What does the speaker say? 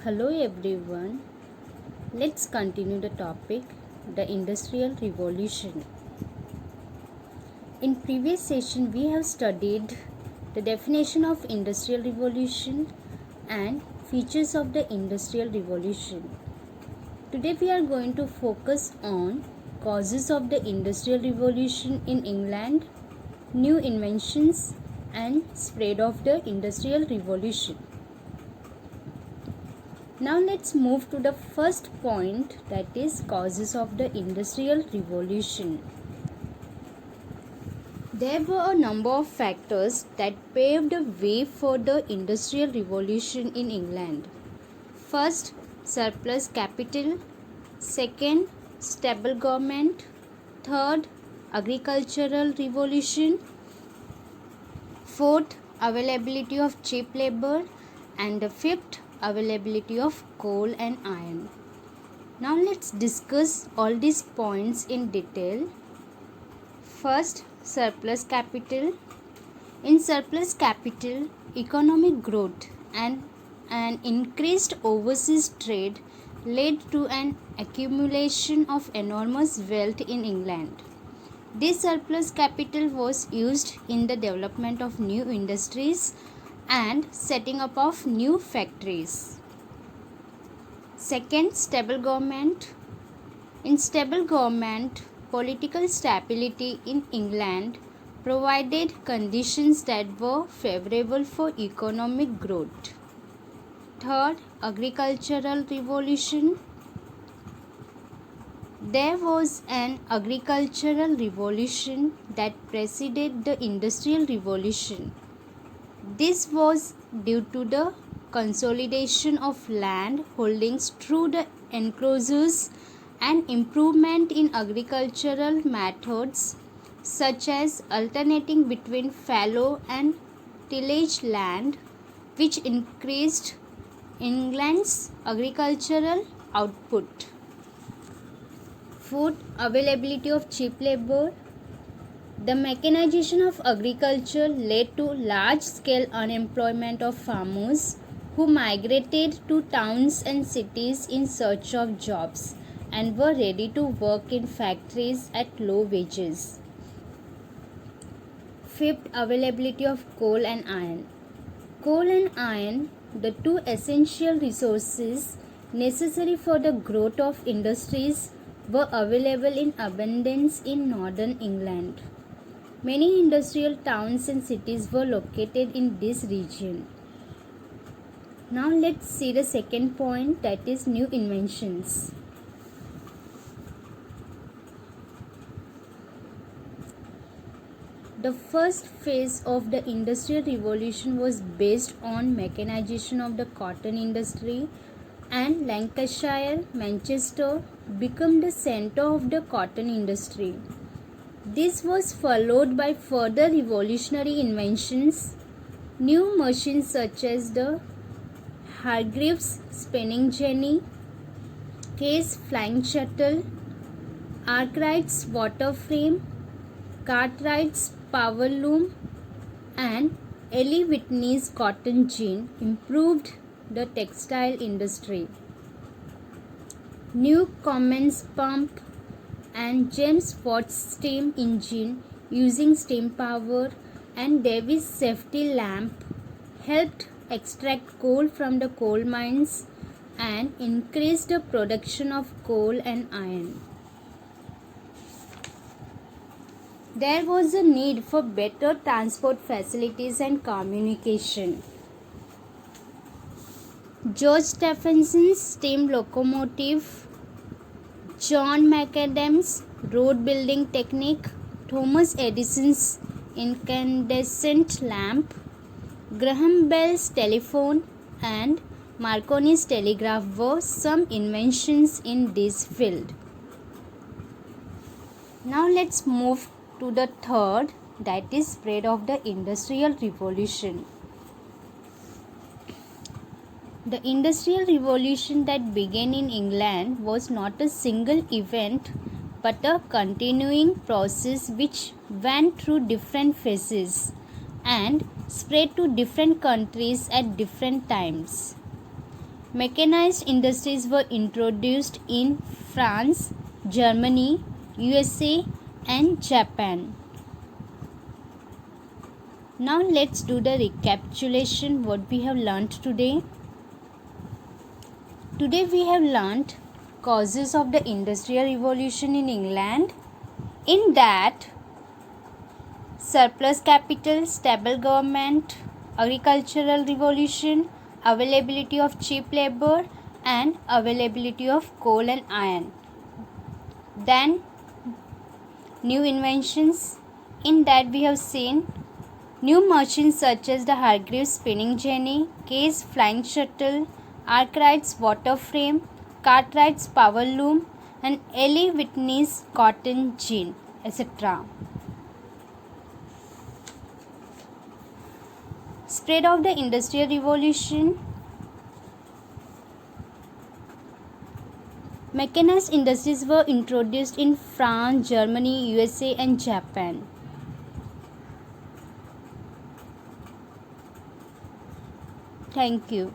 Hello everyone. Let's continue the topic, the Industrial Revolution. In previous session we have studied the definition of Industrial Revolution and features of the Industrial Revolution. Today we are going to focus on causes of the Industrial Revolution in England, new inventions and spread of the Industrial Revolution. Now let's move to the first point, that is causes of the Industrial Revolution. There were a number of factors that paved the way for the Industrial Revolution in England. First, surplus capital. Second, stable government. Third, agricultural revolution. Fourth, availability of cheap labor. And the fifth, availability of coal and iron. Now let's discuss all these points in detail. First, surplus capital. In surplus capital, economic growth and an increased overseas trade led to an accumulation of enormous wealth in England. This surplus capital was used in the development of new industries and setting up of new factories. Second, stable government. In stable government, political stability in England provided conditions that were favorable for economic growth. Third, agricultural revolution. There was an agricultural revolution that preceded the Industrial Revolution. This was due to the consolidation of land holdings through the enclosures and improvement in agricultural methods such as alternating between fallow and tillage land, which increased England's agricultural output. Fourth, availability of cheap labor. The mechanization of agriculture led to large-scale unemployment of farmers who migrated to towns and cities in search of jobs and were ready to work in factories at low wages. Fifth, availability of coal and iron. Coal and iron, the two essential resources necessary for the growth of industries, were available in abundance in northern England. Many industrial towns and cities were located in this region. Now let's see the second point, that is new inventions. The first phase of the Industrial Revolution was based on mechanization of the cotton industry, and Lancashire, Manchester became the center of the cotton industry. This was followed by further revolutionary inventions. New machines such as the Hargreaves spinning jenny, Case flying shuttle, Arkwright's water frame, Cartwright's power loom, and Ellie Whitney's cotton gin improved the textile industry. New Cummins pump and James Watt's steam engine using steam power and Davis safety lamp helped extract coal from the coal mines and increase the production of coal and iron. There was a need for better transport facilities and communication. George Stephenson's steam locomotive, John Macadam's road building technique, Thomas Edison's incandescent lamp, Graham Bell's telephone, and Marconi's telegraph were some inventions in this field. Now let's move to the third, that is spread of the Industrial Revolution. The Industrial Revolution that began in England was not a single event but a continuing process which went through different phases and spread to different countries at different times. Mechanized industries were introduced in France, Germany, USA, and Japan. Now let's do the recapitulation what we have learnt today. Today we have learnt causes of the industrial revolution in England. In that, surplus capital, stable government, agricultural revolution, availability of cheap labor, and availability of coal and iron. Then new inventions. In that we have seen new machines such as the Hargreaves spinning jenny, Case flying shuttle, Arkwright's water frame, Cartwright's power loom, and Ellie Whitney's cotton gin, etc. Spread of the Industrial Revolution. Mechanized industries were introduced in France, Germany, USA, and Japan. Thank you.